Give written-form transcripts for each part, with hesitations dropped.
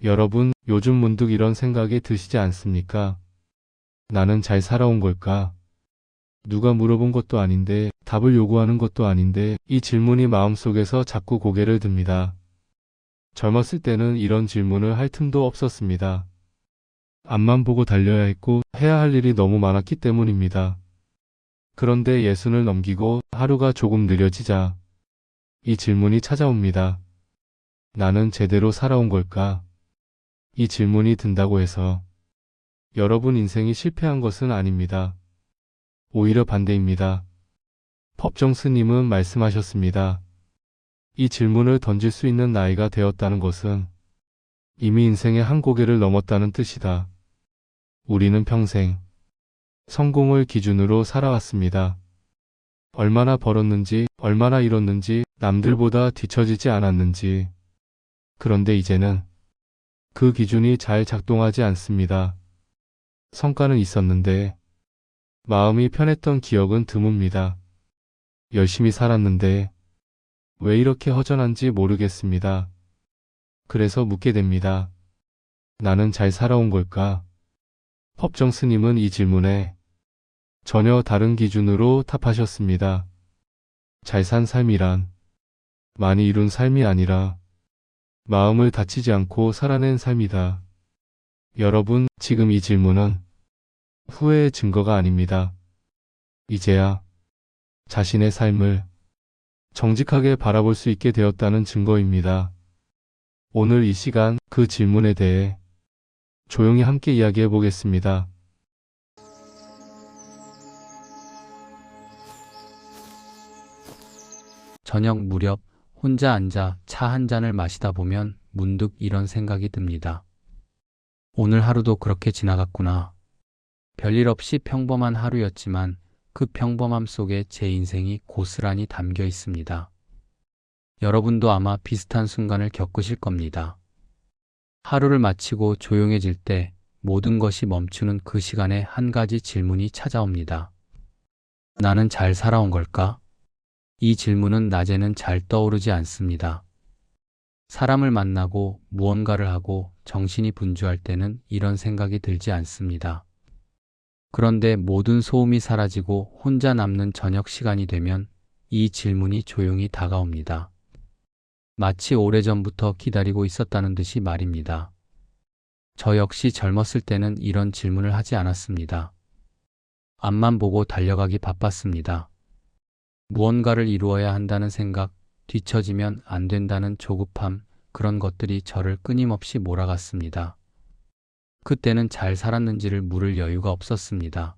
여러분, 요즘 문득 이런 생각이 드시지 않습니까? 나는 잘 살아온 걸까? 누가 물어본 것도 아닌데, 답을 요구하는 것도 아닌데, 이 질문이 마음속에서 자꾸 고개를 듭니다. 젊었을 때는 이런 질문을 할 틈도 없었습니다. 앞만 보고 달려야 했고, 해야 할 일이 너무 많았기 때문입니다. 그런데 예순을 넘기고 하루가 조금 느려지자, 이 질문이 찾아옵니다. 나는 제대로 살아온 걸까? 이 질문이 든다고 해서 여러분 인생이 실패한 것은 아닙니다. 오히려 반대입니다. 법정 스님은 말씀하셨습니다. 이 질문을 던질 수 있는 나이가 되었다는 것은 이미 인생의 한 고개를 넘었다는 뜻이다. 우리는 평생 성공을 기준으로 살아왔습니다. 얼마나 벌었는지, 얼마나 잃었는지, 남들보다 뒤처지지 않았는지. 그런데 이제는 그 기준이 잘 작동하지 않습니다. 성과는 있었는데 마음이 편했던 기억은 드뭅니다. 열심히 살았는데 왜 이렇게 허전한지 모르겠습니다. 그래서 묻게 됩니다. 나는 잘 살아온 걸까? 법정 스님은 이 질문에 전혀 다른 기준으로 답하셨습니다. 잘 산 삶이란 많이 이룬 삶이 아니라 마음을 다치지 않고 살아낸 삶이다. 여러분, 지금 이 질문은 후회의 증거가 아닙니다. 이제야 자신의 삶을 정직하게 바라볼 수 있게 되었다는 증거입니다. 오늘 이 시간 그 질문에 대해 조용히 함께 이야기해 보겠습니다. 저녁 무렵 혼자 앉아 차 한 잔을 마시다 보면 문득 이런 생각이 듭니다. 오늘 하루도 그렇게 지나갔구나. 별일 없이 평범한 하루였지만 그 평범함 속에 제 인생이 고스란히 담겨 있습니다. 여러분도 아마 비슷한 순간을 겪으실 겁니다. 하루를 마치고 조용해질 때 모든 것이 멈추는 그 시간에 한 가지 질문이 찾아옵니다. 나는 잘 살아온 걸까? 이 질문은 낮에는 잘 떠오르지 않습니다. 사람을 만나고 무언가를 하고 정신이 분주할 때는 이런 생각이 들지 않습니다. 그런데 모든 소음이 사라지고 혼자 남는 저녁 시간이 되면 이 질문이 조용히 다가옵니다. 마치 오래전부터 기다리고 있었다는 듯이 말입니다. 저 역시 젊었을 때는 이런 질문을 하지 않았습니다. 앞만 보고 달려가기 바빴습니다. 무언가를 이루어야 한다는 생각, 뒤처지면 안 된다는 조급함, 그런 것들이 저를 끊임없이 몰아갔습니다. 그때는 잘 살았는지를 물을 여유가 없었습니다.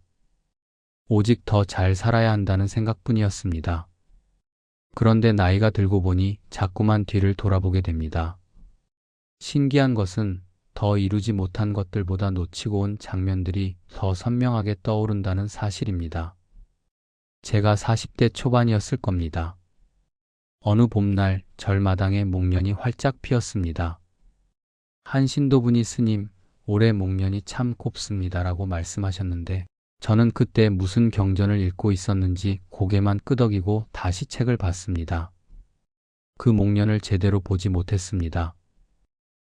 오직 더 잘 살아야 한다는 생각뿐이었습니다. 그런데 나이가 들고 보니 자꾸만 뒤를 돌아보게 됩니다. 신기한 것은 더 이루지 못한 것들보다 놓치고 온 장면들이 더 선명하게 떠오른다는 사실입니다. 제가 40대 초반이었을 겁니다. 어느 봄날 절마당에 목련이 활짝 피었습니다. 한 신도분이 스님, 올해 목련이 참 곱습니다라고 말씀하셨는데 저는 그때 무슨 경전을 읽고 있었는지 고개만 끄덕이고 다시 책을 봤습니다. 그 목련을 제대로 보지 못했습니다.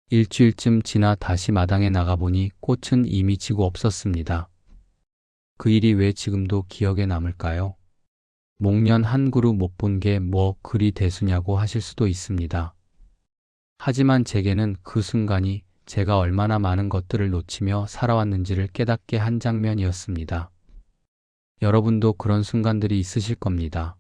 일주일쯤 지나 다시 마당에 나가보니 꽃은 이미 지고 없었습니다. 그 일이 왜 지금도 기억에 남을까요? 목련 한 그루 못 본 게 뭐 그리 대수냐고 하실 수도 있습니다. 하지만 제게는 그 순간이 제가 얼마나 많은 것들을 놓치며 살아왔는지를 깨닫게 한 장면이었습니다. 여러분도 그런 순간들이 있으실 겁니다.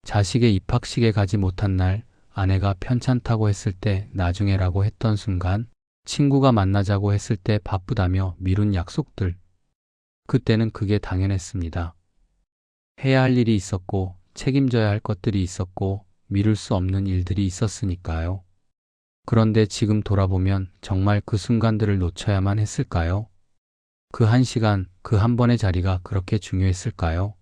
자식의 입학식에 가지 못한 날, 아내가 편찮다고 했을 때 나중에라고 했던 순간, 친구가 만나자고 했을 때 바쁘다며 미룬 약속들. 그때는 그게 당연했습니다. 해야 할 일이 있었고, 책임져야 할 것들이 있었고, 미룰 수 없는 일들이 있었으니까요. 그런데 지금 돌아보면 정말 그 순간들을 놓쳐야만 했을까요? 그 한 시간, 그 한 번의 자리가 그렇게 중요했을까요?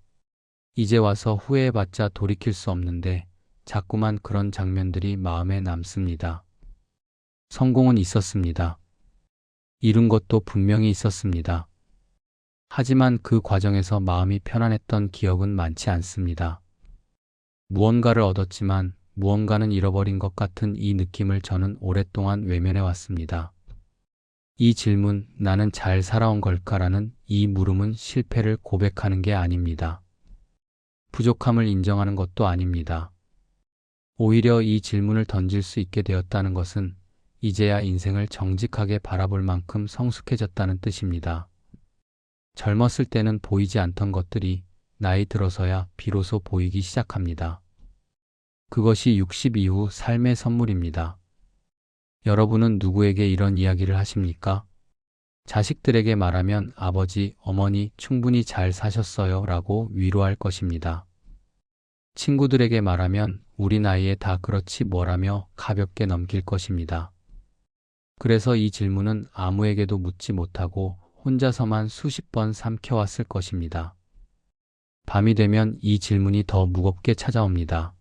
이제 와서 후회해봤자 돌이킬 수 없는데 자꾸만 그런 장면들이 마음에 남습니다. 성공은 있었습니다. 이룬 것도 분명히 있었습니다. 하지만 그 과정에서 마음이 편안했던 기억은 많지 않습니다. 무언가를 얻었지만 무언가는 잃어버린 것 같은 이 느낌을 저는 오랫동안 외면해 왔습니다. 이 질문, 나는 잘 살아온 걸까라는 이 물음은 실패를 고백하는 게 아닙니다. 부족함을 인정하는 것도 아닙니다. 오히려 이 질문을 던질 수 있게 되었다는 것은 이제야 인생을 정직하게 바라볼 만큼 성숙해졌다는 뜻입니다. 젊었을 때는 보이지 않던 것들이 나이 들어서야 비로소 보이기 시작합니다. 그것이 60 이후 삶의 선물입니다. 여러분은 누구에게 이런 이야기를 하십니까? 자식들에게 말하면 아버지, 어머니 충분히 잘 사셨어요 라고 위로할 것입니다. 친구들에게 말하면 우리 나이에 다 그렇지 뭐라며 가볍게 넘길 것입니다. 그래서 이 질문은 아무에게도 묻지 못하고 혼자서만 수십 번 삼켜왔을 것입니다. 밤이 되면 이 질문이 더 무겁게 찾아옵니다.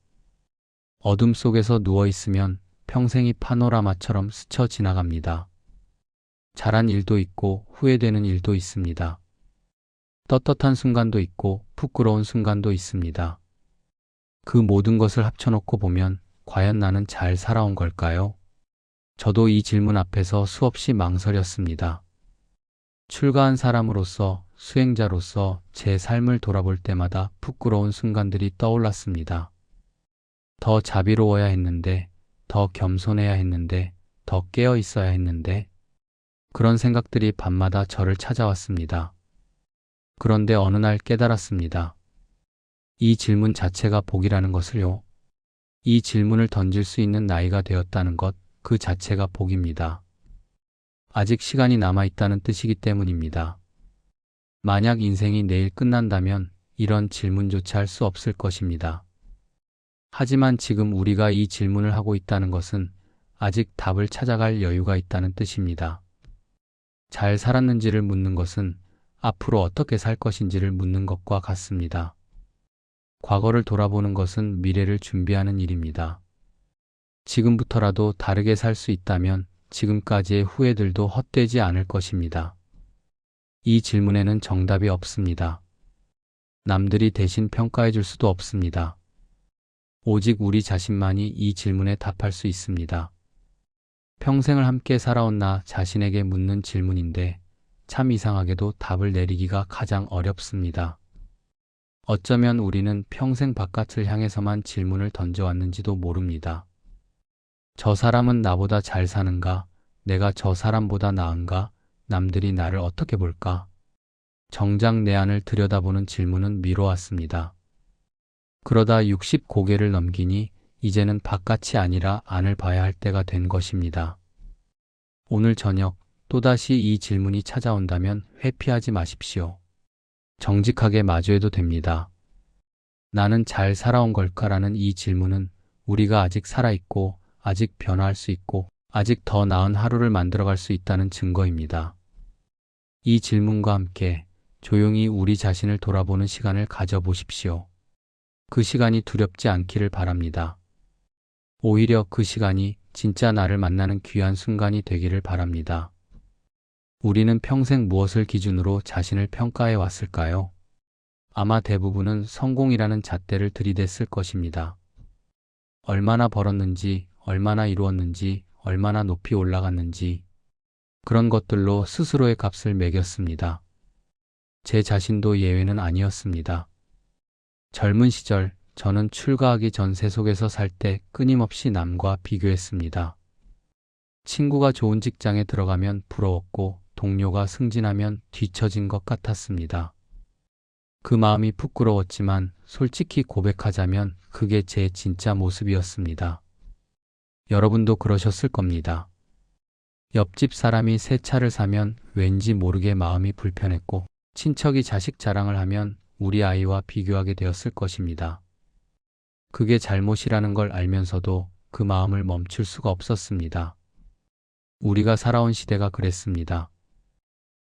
어둠 속에서 누워있으면 평생이 파노라마처럼 스쳐 지나갑니다. 잘한 일도 있고 후회되는 일도 있습니다. 떳떳한 순간도 있고 부끄러운 순간도 있습니다. 그 모든 것을 합쳐놓고 보면 과연 나는 잘 살아온 걸까요? 저도 이 질문 앞에서 수없이 망설였습니다. 출가한 사람으로서, 수행자로서 제 삶을 돌아볼 때마다 부끄러운 순간들이 떠올랐습니다. 더 자비로워야 했는데, 더 겸손해야 했는데, 더 깨어 있어야 했는데, 그런 생각들이 밤마다 저를 찾아왔습니다. 그런데 어느 날 깨달았습니다. 이 질문 자체가 복이라는 것을요. 이 질문을 던질 수 있는 나이가 되었다는 것, 그 자체가 복입니다. 아직 시간이 남아있다는 뜻이기 때문입니다. 만약 인생이 내일 끝난다면 이런 질문조차 할 수 없을 것입니다. 하지만 지금 우리가 이 질문을 하고 있다는 것은 아직 답을 찾아갈 여유가 있다는 뜻입니다. 잘 살았는지를 묻는 것은 앞으로 어떻게 살 것인지를 묻는 것과 같습니다. 과거를 돌아보는 것은 미래를 준비하는 일입니다. 지금부터라도 다르게 살 수 있다면 지금까지의 후회들도 헛되지 않을 것입니다. 이 질문에는 정답이 없습니다. 남들이 대신 평가해 줄 수도 없습니다. 오직 우리 자신만이 이 질문에 답할 수 있습니다. 평생을 함께 살아온 나 자신에게 묻는 질문인데 참 이상하게도 답을 내리기가 가장 어렵습니다. 어쩌면 우리는 평생 바깥을 향해서만 질문을 던져왔는지도 모릅니다. 저 사람은 나보다 잘 사는가? 내가 저 사람보다 나은가? 남들이 나를 어떻게 볼까? 정작 내 안을 들여다보는 질문은 미뤄왔습니다. 그러다 60 고개를 넘기니 이제는 바깥이 아니라 안을 봐야 할 때가 된 것입니다. 오늘 저녁 또다시 이 질문이 찾아온다면 회피하지 마십시오. 정직하게 마주해도 됩니다. 나는 잘 살아온 걸까라는 이 질문은 우리가 아직 살아있고 아직 변화할 수 있고 아직 더 나은 하루를 만들어갈 수 있다는 증거입니다. 이 질문과 함께 조용히 우리 자신을 돌아보는 시간을 가져보십시오. 그 시간이 두렵지 않기를 바랍니다. 오히려 그 시간이 진짜 나를 만나는 귀한 순간이 되기를 바랍니다. 우리는 평생 무엇을 기준으로 자신을 평가해 왔을까요? 아마 대부분은 성공이라는 잣대를 들이댔을 것입니다. 얼마나 벌었는지, 얼마나 이루었는지, 얼마나 높이 올라갔는지 그런 것들로 스스로의 값을 매겼습니다. 제 자신도 예외는 아니었습니다. 젊은 시절 저는 출가하기 전 세속에서 살 때 끊임없이 남과 비교했습니다. 친구가 좋은 직장에 들어가면 부러웠고 동료가 승진하면 뒤처진 것 같았습니다. 그 마음이 부끄러웠지만 솔직히 고백하자면 그게 제 진짜 모습이었습니다. 여러분도 그러셨을 겁니다. 옆집 사람이 새 차를 사면 왠지 모르게 마음이 불편했고 친척이 자식 자랑을 하면 우리 아이와 비교하게 되었을 것입니다. 그게 잘못이라는 걸 알면서도 그 마음을 멈출 수가 없었습니다. 우리가 살아온 시대가 그랬습니다.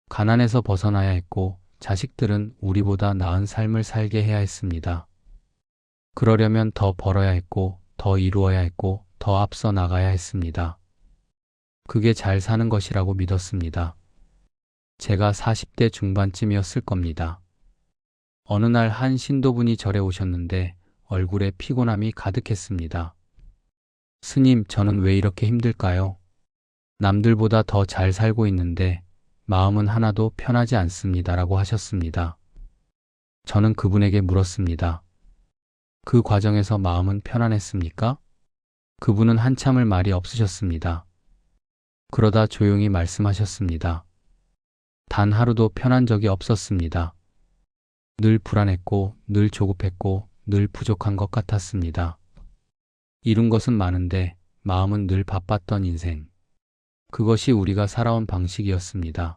가난에서 벗어나야 했고 자식들은 우리보다 나은 삶을 살게 해야 했습니다. 그러려면 더 벌어야 했고 더 이루어야 했고 더 앞서 나가야 했습니다. 그게 잘 사는 것이라고 믿었습니다. 제가 40대 중반쯤이었을 겁니다. 어느 날 한 신도분이 절에 오셨는데 얼굴에 피곤함이 가득했습니다. 스님, 저는 왜 이렇게 힘들까요? 남들보다 더 잘 살고 있는데 마음은 하나도 편하지 않습니다라고 하셨습니다. 저는 그분에게 물었습니다. 그 과정에서 마음은 편안했습니까? 그분은 한참을 말이 없으셨습니다. 그러다 조용히 말씀하셨습니다. 단 하루도 편한 적이 없었습니다. 늘 불안했고, 늘 조급했고, 늘 부족한 것 같았습니다. 이룬 것은 많은데 마음은 늘 바빴던 인생. 그것이 우리가 살아온 방식이었습니다.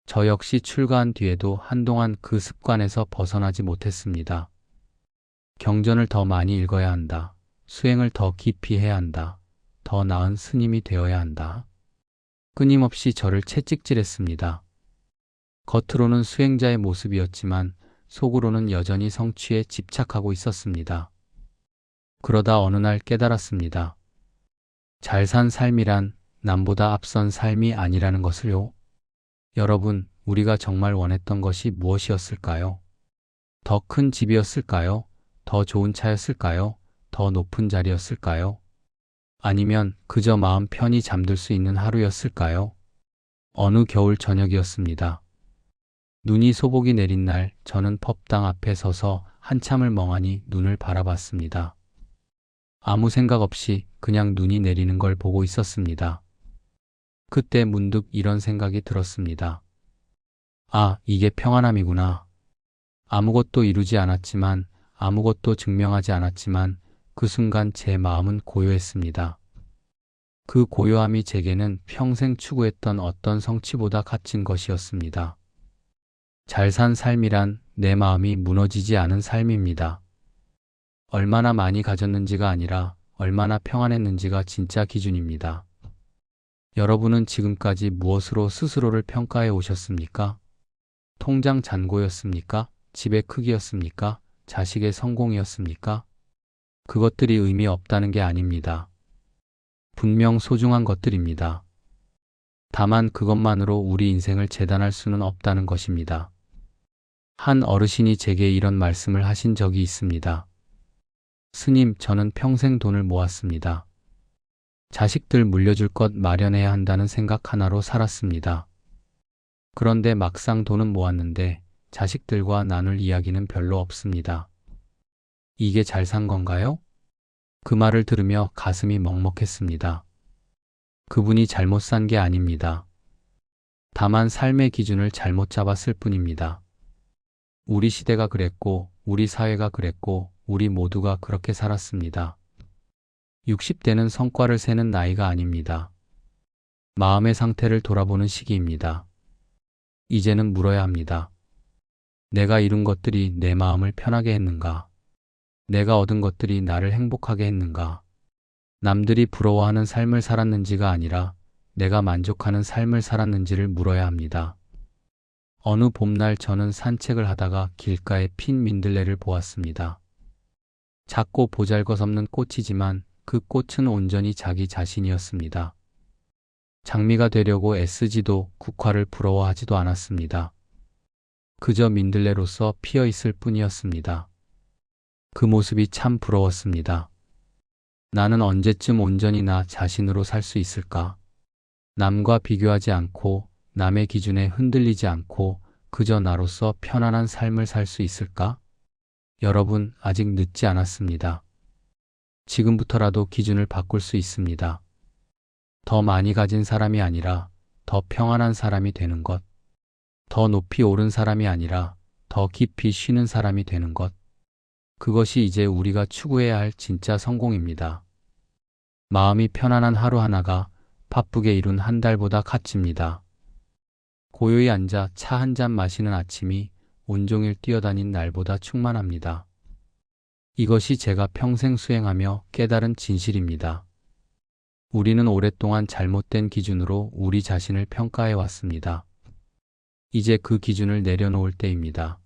저 역시 출가한 뒤에도 한동안 그 습관에서 벗어나지 못했습니다. 경전을 더 많이 읽어야 한다. 수행을 더 깊이 해야 한다. 더 나은 스님이 되어야 한다. 끊임없이 저를 채찍질했습니다. 겉으로는 수행자의 모습이었지만 속으로는 여전히 성취에 집착하고 있었습니다. 그러다 어느 날 깨달았습니다. 잘 산 삶이란 남보다 앞선 삶이 아니라는 것을요. 여러분, 우리가 정말 원했던 것이 무엇이었을까요? 더 큰 집이었을까요? 더 좋은 차였을까요? 더 높은 자리였을까요? 아니면 그저 마음 편히 잠들 수 있는 하루였을까요? 어느 겨울 저녁이었습니다. 눈이 소복이 내린 날, 저는 법당 앞에 서서 한참을 멍하니 눈을 바라봤습니다. 아무 생각 없이 그냥 눈이 내리는 걸 보고 있었습니다. 그때 문득 이런 생각이 들었습니다. 아, 이게 평안함이구나. 아무것도 이루지 않았지만, 아무것도 증명하지 않았지만, 그 순간 제 마음은 고요했습니다. 그 고요함이 제게는 평생 추구했던 어떤 성취보다 값진 것이었습니다. 잘 산 삶이란 내 마음이 무너지지 않은 삶입니다. 얼마나 많이 가졌는지가 아니라 얼마나 평안했는지가 진짜 기준입니다. 여러분은 지금까지 무엇으로 스스로를 평가해 오셨습니까? 통장 잔고였습니까? 집의 크기였습니까? 자식의 성공이었습니까? 그것들이 의미 없다는 게 아닙니다. 분명 소중한 것들입니다. 다만 그것만으로 우리 인생을 재단할 수는 없다는 것입니다. 한 어르신이 제게 이런 말씀을 하신 적이 있습니다. 스님, 저는 평생 돈을 모았습니다. 자식들 물려줄 것 마련해야 한다는 생각 하나로 살았습니다. 그런데 막상 돈은 모았는데 자식들과 나눌 이야기는 별로 없습니다. 이게 잘 산 건가요? 그 말을 들으며 가슴이 먹먹했습니다. 그분이 잘못 산 게 아닙니다. 다만 삶의 기준을 잘못 잡았을 뿐입니다. 우리 시대가 그랬고, 우리 사회가 그랬고, 우리 모두가 그렇게 살았습니다. 60대는 성과를 세는 나이가 아닙니다. 마음의 상태를 돌아보는 시기입니다. 이제는 물어야 합니다. 내가 이룬 것들이 내 마음을 편하게 했는가? 내가 얻은 것들이 나를 행복하게 했는가? 남들이 부러워하는 삶을 살았는지가 아니라 내가 만족하는 삶을 살았는지를 물어야 합니다. 어느 봄날 저는 산책을 하다가 길가에 핀 민들레를 보았습니다. 작고 보잘것없는 꽃이지만 그 꽃은 온전히 자기 자신이었습니다. 장미가 되려고 애쓰지도 국화를 부러워하지도 않았습니다. 그저 민들레로서 피어 있을 뿐이었습니다. 그 모습이 참 부러웠습니다. 나는 언제쯤 온전히 나 자신으로 살 수 있을까? 남과 비교하지 않고 남의 기준에 흔들리지 않고 그저 나로서 편안한 삶을 살 수 있을까? 여러분, 아직 늦지 않았습니다. 지금부터라도 기준을 바꿀 수 있습니다. 더 많이 가진 사람이 아니라 더 평안한 사람이 되는 것. 더 높이 오른 사람이 아니라 더 깊이 쉬는 사람이 되는 것. 그것이 이제 우리가 추구해야 할 진짜 성공입니다. 마음이 편안한 하루 하나가 바쁘게 이룬 한 달보다 값집니다. 고요히 앉아 차 한 잔 마시는 아침이 온종일 뛰어다닌 날보다 충만합니다. 이것이 제가 평생 수행하며 깨달은 진실입니다. 우리는 오랫동안 잘못된 기준으로 우리 자신을 평가해 왔습니다. 이제 그 기준을 내려놓을 때입니다.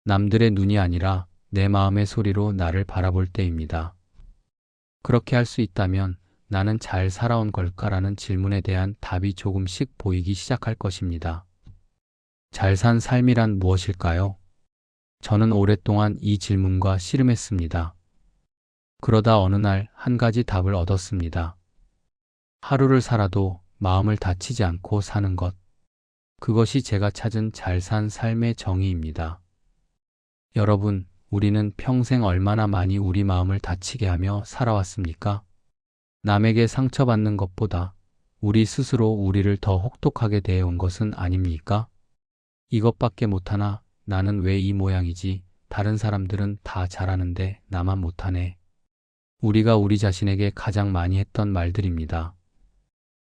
남들의 눈이 아니라 내 마음의 소리로 나를 바라볼 때입니다. 그렇게 할 수 있다면 나는 잘 살아온 걸까라는 질문에 대한 답이 조금씩 보이기 시작할 것입니다. 잘 산 삶이란 무엇일까요? 저는 오랫동안 이 질문과 씨름했습니다. 그러다 어느 날 한 가지 답을 얻었습니다. 하루를 살아도 마음을 다치지 않고 사는 것. 그것이 제가 찾은 잘 산 삶의 정의입니다. 여러분, 우리는 평생 얼마나 많이 우리 마음을 다치게 하며 살아왔습니까? 남에게 상처받는 것보다 우리 스스로 우리를 더 혹독하게 대해온 것은 아닙니까? 이것밖에 못하나 나는 왜 이 모양이지? 다른 사람들은 다 잘하는데 나만 못하네. 우리가 우리 자신에게 가장 많이 했던 말들입니다.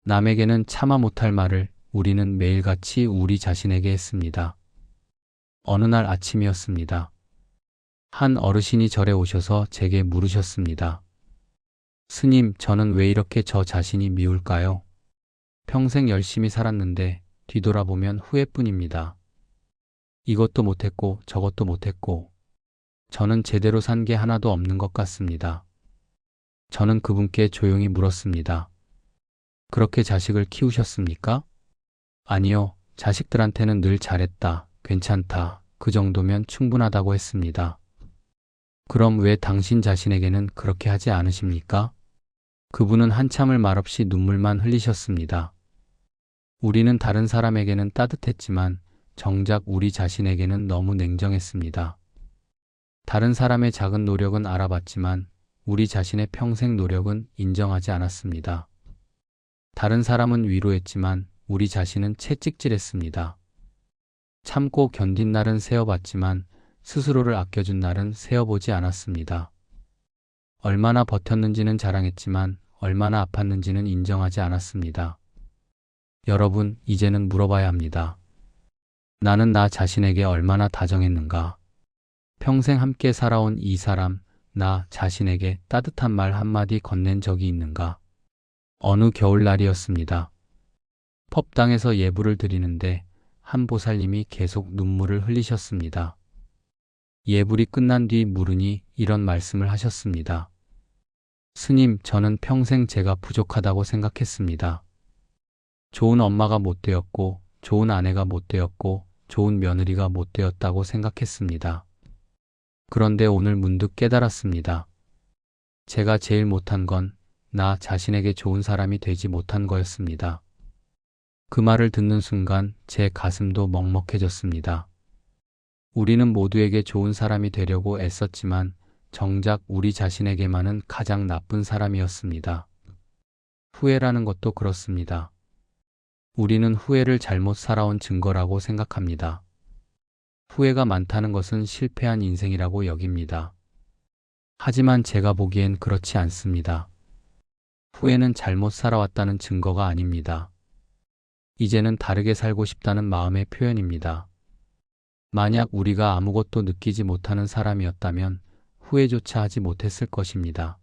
남에게는 참아 못할 말을 우리는 매일같이 우리 자신에게 했습니다. 어느 날 아침이었습니다. 한 어르신이 절에 오셔서 제게 물으셨습니다. 스님, 저는 왜 이렇게 저 자신이 미울까요? 평생 열심히 살았는데 뒤돌아보면 후회뿐입니다. 이것도 못했고 저것도 못했고 저는 제대로 산 게 하나도 없는 것 같습니다. 저는 그분께 조용히 물었습니다. 그렇게 자식을 키우셨습니까? 아니요, 자식들한테는 늘 잘했다, 괜찮다, 그 정도면 충분하다고 했습니다. 그럼 왜 당신 자신에게는 그렇게 하지 않으십니까? 그분은 한참을 말없이 눈물만 흘리셨습니다. 우리는 다른 사람에게는 따뜻했지만 정작 우리 자신에게는 너무 냉정했습니다. 다른 사람의 작은 노력은 알아봤지만 우리 자신의 평생 노력은 인정하지 않았습니다. 다른 사람은 위로했지만 우리 자신은 채찍질했습니다. 참고 견딘 날은 세어봤지만 스스로를 아껴준 날은 세어보지 않았습니다. 얼마나 버텼는지는 자랑했지만 얼마나 아팠는지는 인정하지 않았습니다. 여러분, 이제는 물어봐야 합니다. 나는 나 자신에게 얼마나 다정했는가? 평생 함께 살아온 이 사람, 나 자신에게 따뜻한 말 한마디 건넨 적이 있는가? 어느 겨울날이었습니다. 펍당에서 예불을 드리는데 한 보살님이 계속 눈물을 흘리셨습니다. 예불이 끝난 뒤 물으니 이런 말씀을 하셨습니다. 스님, 저는 평생 제가 부족하다고 생각했습니다. 좋은 엄마가 못 되었고, 좋은 아내가 못 되었고, 좋은 며느리가 못 되었다고 생각했습니다. 그런데 오늘 문득 깨달았습니다. 제가 제일 못한 건 나 자신에게 좋은 사람이 되지 못한 거였습니다. 그 말을 듣는 순간 제 가슴도 먹먹해졌습니다. 우리는 모두에게 좋은 사람이 되려고 애썼지만 정작 우리 자신에게만은 가장 나쁜 사람이었습니다. 후회라는 것도 그렇습니다. 우리는 후회를 잘못 살아온 증거라고 생각합니다. 후회가 많다는 것은 실패한 인생이라고 여깁니다. 하지만 제가 보기엔 그렇지 않습니다. 후회는 잘못 살아왔다는 증거가 아닙니다. 이제는 다르게 살고 싶다는 마음의 표현입니다. 만약 우리가 아무것도 느끼지 못하는 사람이었다면 후회조차 하지 못했을 것입니다.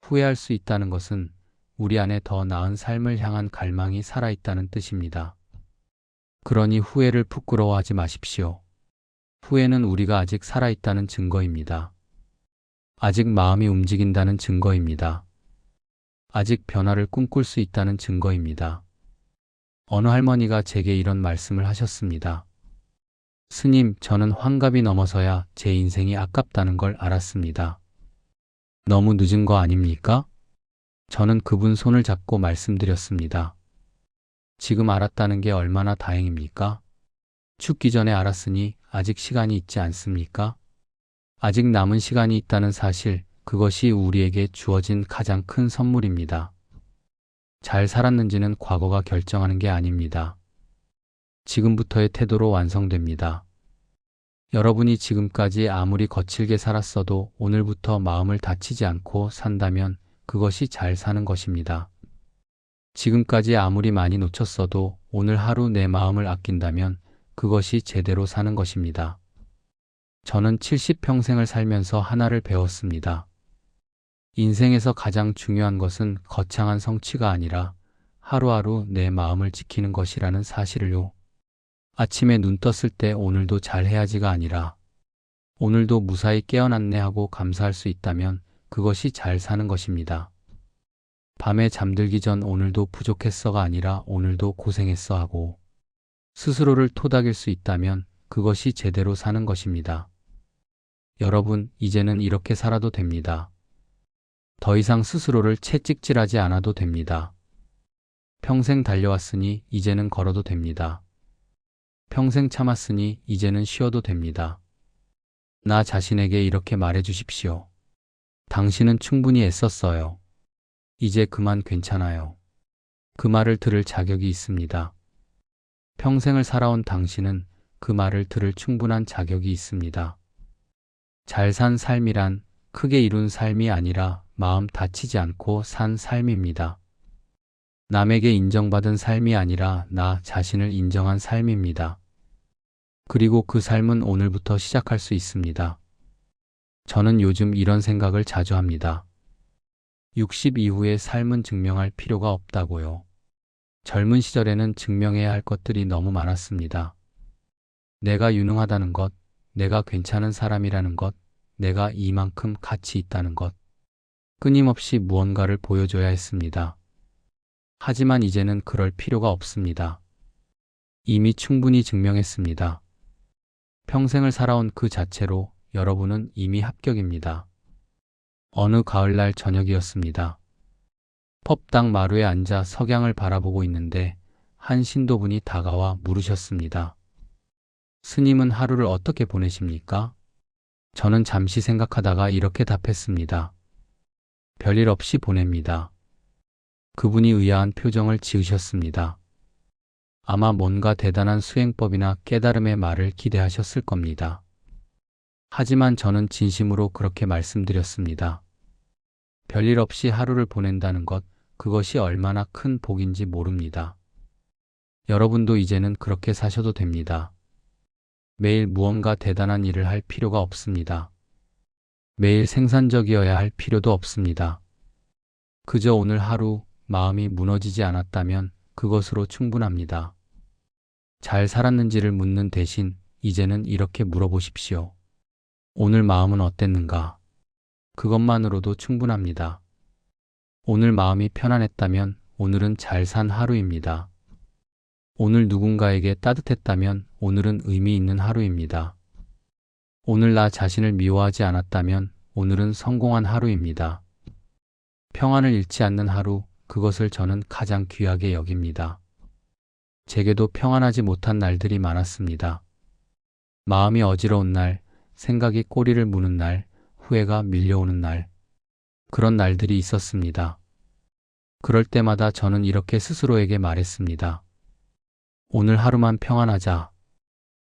후회할 수 있다는 것은 우리 안에 더 나은 삶을 향한 갈망이 살아있다는 뜻입니다. 그러니 후회를 부끄러워하지 마십시오. 후회는 우리가 아직 살아있다는 증거입니다. 아직 마음이 움직인다는 증거입니다. 아직 변화를 꿈꿀 수 있다는 증거입니다. 어느 할머니가 제게 이런 말씀을 하셨습니다. 스님, 저는 환갑이 넘어서야 제 인생이 아깝다는 걸 알았습니다. 너무 늦은 거 아닙니까? 저는 그분 손을 잡고 말씀드렸습니다. 지금 알았다는 게 얼마나 다행입니까? 죽기 전에 알았으니 아직 시간이 있지 않습니까? 아직 남은 시간이 있다는 사실, 그것이 우리에게 주어진 가장 큰 선물입니다. 잘 살았는지는 과거가 결정하는 게 아닙니다. 지금부터의 태도로 완성됩니다. 여러분이 지금까지 아무리 거칠게 살았어도 오늘부터 마음을 다치지 않고 산다면 그것이 잘 사는 것입니다. 지금까지 아무리 많이 놓쳤어도 오늘 하루 내 마음을 아낀다면 그것이 제대로 사는 것입니다. 저는 70평생을 살면서 하나를 배웠습니다. 인생에서 가장 중요한 것은 거창한 성취가 아니라 하루하루 내 마음을 지키는 것이라는 사실을요. 아침에 눈 떴을 때 오늘도 잘해야지가 아니라 오늘도 무사히 깨어났네 하고 감사할 수 있다면 그것이 잘 사는 것입니다. 밤에 잠들기 전 오늘도 부족했어가 아니라 오늘도 고생했어 하고 스스로를 토닥일 수 있다면 그것이 제대로 사는 것입니다. 여러분, 이제는 이렇게 살아도 됩니다. 더 이상 스스로를 채찍질하지 않아도 됩니다. 평생 달려왔으니 이제는 걸어도 됩니다. 평생 참았으니 이제는 쉬어도 됩니다. 나 자신에게 이렇게 말해 주십시오. 당신은 충분히 애썼어요. 이제 그만 괜찮아요. 그 말을 들을 자격이 있습니다. 평생을 살아온 당신은 그 말을 들을 충분한 자격이 있습니다. 잘 산 삶이란 크게 이룬 삶이 아니라 마음 다치지 않고 산 삶입니다. 남에게 인정받은 삶이 아니라 나 자신을 인정한 삶입니다. 그리고 그 삶은 오늘부터 시작할 수 있습니다. 저는 요즘 이런 생각을 자주 합니다. 60 이후의 삶은 증명할 필요가 없다고요. 젊은 시절에는 증명해야 할 것들이 너무 많았습니다. 내가 유능하다는 것, 내가 괜찮은 사람이라는 것, 내가 이만큼 가치 있다는 것. 끊임없이 무언가를 보여줘야 했습니다. 하지만 이제는 그럴 필요가 없습니다. 이미 충분히 증명했습니다. 평생을 살아온 그 자체로 여러분은 이미 합격입니다. 어느 가을날 저녁이었습니다. 펍당 마루에 앉아 석양을 바라보고 있는데 한 신도분이 다가와 물으셨습니다. 스님은 하루를 어떻게 보내십니까? 저는 잠시 생각하다가 이렇게 답했습니다. 별일 없이 보냅니다. 그분이 의아한 표정을 지으셨습니다. 아마 뭔가 대단한 수행법이나 깨달음의 말을 기대하셨을 겁니다. 하지만 저는 진심으로 그렇게 말씀드렸습니다. 별일 없이 하루를 보낸다는 것, 그것이 얼마나 큰 복인지 모릅니다. 여러분도 이제는 그렇게 사셔도 됩니다. 매일 무언가 대단한 일을 할 필요가 없습니다. 매일 생산적이어야 할 필요도 없습니다. 그저 오늘 하루 마음이 무너지지 않았다면 그것으로 충분합니다. 잘 살았는지를 묻는 대신 이제는 이렇게 물어보십시오. 오늘 마음은 어땠는가? 그것만으로도 충분합니다. 오늘 마음이 편안했다면 오늘은 잘 산 하루입니다. 오늘 누군가에게 따뜻했다면 오늘은 의미 있는 하루입니다. 오늘 나 자신을 미워하지 않았다면 오늘은 성공한 하루입니다. 평안을 잃지 않는 하루, 그것을 저는 가장 귀하게 여깁니다. 제게도 평안하지 못한 날들이 많았습니다. 마음이 어지러운 날, 생각이 꼬리를 무는 날, 후회가 밀려오는 날, 그런 날들이 있었습니다. 그럴 때마다 저는 이렇게 스스로에게 말했습니다. 오늘 하루만 평안하자.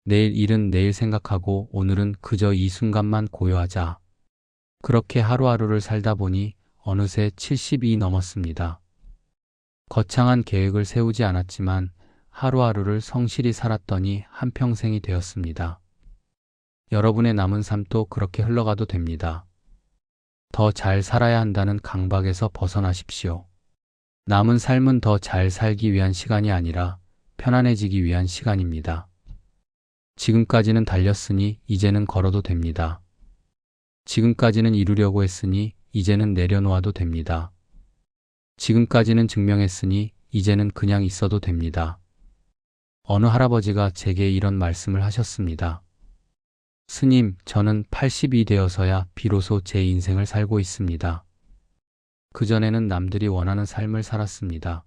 내일 일은 내일 생각하고 오늘은 그저 이 순간만 고요하자. 그렇게 하루하루를 살다 보니 어느새 70이 넘었습니다. 거창한 계획을 세우지 않았지만 하루하루를 성실히 살았더니 한평생이 되었습니다. 여러분의 남은 삶도 그렇게 흘러가도 됩니다. 더 잘 살아야 한다는 강박에서 벗어나십시오. 남은 삶은 더 잘 살기 위한 시간이 아니라 편안해지기 위한 시간입니다. 지금까지는 달렸으니 이제는 걸어도 됩니다. 지금까지는 이루려고 했으니 이제는 내려놓아도 됩니다. 지금까지는 증명했으니 이제는 그냥 있어도 됩니다. 어느 할아버지가 제게 이런 말씀을 하셨습니다. 스님, 저는 80이 되어서야 비로소 제 인생을 살고 있습니다. 그전에는 남들이 원하는 삶을 살았습니다.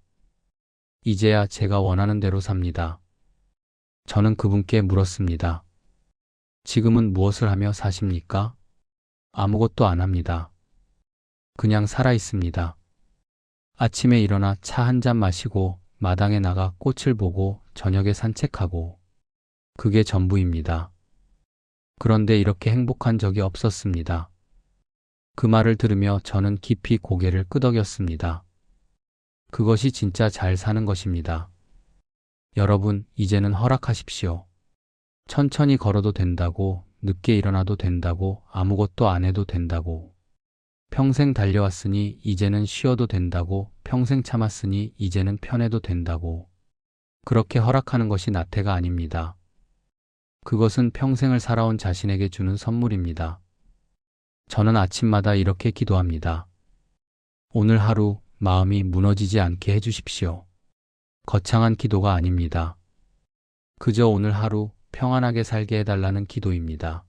이제야 제가 원하는 대로 삽니다. 저는 그분께 물었습니다. 지금은 무엇을 하며 사십니까? 아무것도 안 합니다. 그냥 살아 있습니다. 아침에 일어나 차 한 잔 마시고 마당에 나가 꽃을 보고 저녁에 산책하고 그게 전부입니다. 그런데 이렇게 행복한 적이 없었습니다. 그 말을 들으며 저는 깊이 고개를 끄덕였습니다. 그것이 진짜 잘 사는 것입니다. 여러분, 이제는 허락하십시오. 천천히 걸어도 된다고, 늦게 일어나도 된다고, 아무것도 안 해도 된다고. 평생 달려왔으니 이제는 쉬어도 된다고, 평생 참았으니 이제는 편해도 된다고. 그렇게 허락하는 것이 나태가 아닙니다. 그것은 평생을 살아온 자신에게 주는 선물입니다. 저는 아침마다 이렇게 기도합니다. 오늘 하루 마음이 무너지지 않게 해주십시오. 거창한 기도가 아닙니다. 그저 오늘 하루 평안하게 살게 해달라는 기도입니다.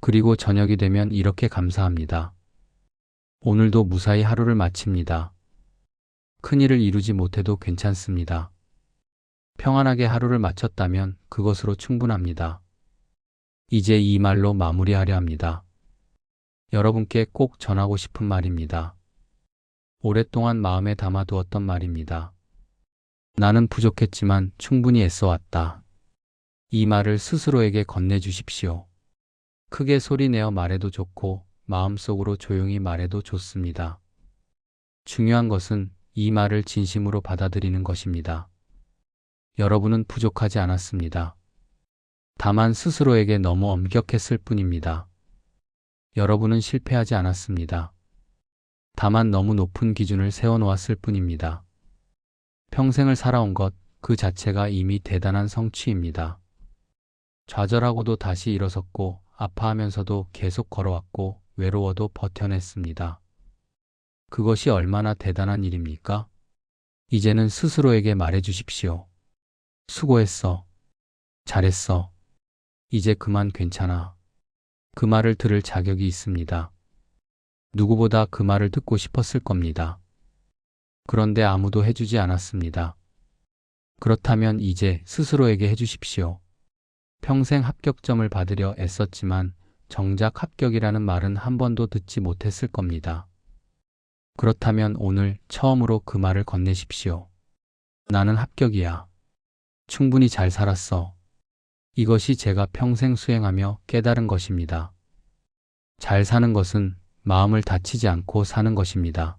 그리고 저녁이 되면 이렇게 감사합니다. 오늘도 무사히 하루를 마칩니다. 큰일을 이루지 못해도 괜찮습니다. 평안하게 하루를 마쳤다면 그것으로 충분합니다. 이제 이 말로 마무리하려 합니다. 여러분께 꼭 전하고 싶은 말입니다. 오랫동안 마음에 담아두었던 말입니다. 나는 부족했지만 충분히 애써왔다. 이 말을 스스로에게 건네주십시오. 크게 소리내어 말해도 좋고 마음속으로 조용히 말해도 좋습니다. 중요한 것은 이 말을 진심으로 받아들이는 것입니다. 여러분은 부족하지 않았습니다. 다만 스스로에게 너무 엄격했을 뿐입니다. 여러분은 실패하지 않았습니다. 다만 너무 높은 기준을 세워놓았을 뿐입니다. 평생을 살아온 것 그 자체가 이미 대단한 성취입니다. 좌절하고도 다시 일어섰고 아파하면서도 계속 걸어왔고 외로워도 버텨냈습니다. 그것이 얼마나 대단한 일입니까? 이제는 스스로에게 말해주십시오. 수고했어. 잘했어. 이제 그만 괜찮아. 그 말을 들을 자격이 있습니다. 누구보다 그 말을 듣고 싶었을 겁니다. 그런데 아무도 해주지 않았습니다. 그렇다면 이제 스스로에게 해주십시오. 평생 합격점을 받으려 애썼지만 정작 합격이라는 말은 한 번도 듣지 못했을 겁니다. 그렇다면 오늘 처음으로 그 말을 건네십시오. 나는 합격이야. 충분히 잘 살았어. 이것이 제가 평생 수행하며 깨달은 것입니다. 잘 사는 것은 마음을 다치지 않고 사는 것입니다.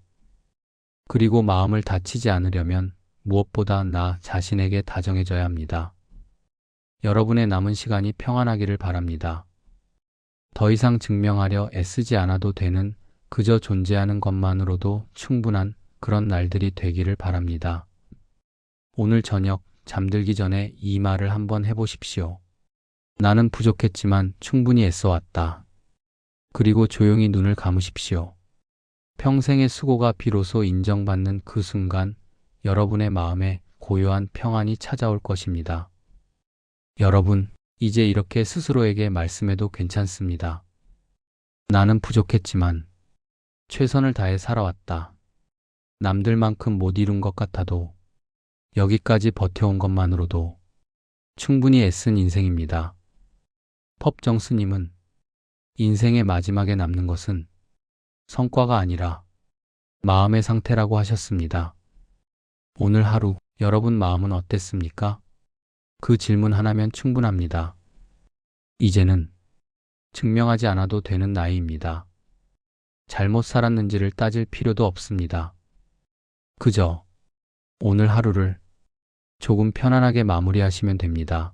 그리고 마음을 다치지 않으려면 무엇보다 나 자신에게 다정해져야 합니다. 여러분의 남은 시간이 평안하기를 바랍니다. 더 이상 증명하려 애쓰지 않아도 되는 그저 존재하는 것만으로도 충분한 그런 날들이 되기를 바랍니다. 오늘 저녁 잠들기 전에 이 말을 한번 해보십시오. 나는 부족했지만 충분히 애써왔다. 그리고 조용히 눈을 감으십시오. 평생의 수고가 비로소 인정받는 그 순간 여러분의 마음에 고요한 평안이 찾아올 것입니다. 여러분, 이제 이렇게 스스로에게 말씀해도 괜찮습니다. 나는 부족했지만 최선을 다해 살아왔다. 남들만큼 못 이룬 것 같아도 여기까지 버텨온 것만으로도 충분히 애쓴 인생입니다. 법정 스님은 인생의 마지막에 남는 것은 성과가 아니라 마음의 상태라고 하셨습니다. 오늘 하루 여러분 마음은 어땠습니까? 그 질문 하나면 충분합니다. 이제는 증명하지 않아도 되는 나이입니다. 잘못 살았는지를 따질 필요도 없습니다. 그저 오늘 하루를 조금 편안하게 마무리하시면 됩니다.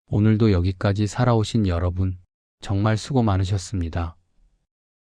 오늘도 여기까지 살아오신 여러분, 정말 수고 많으셨습니다.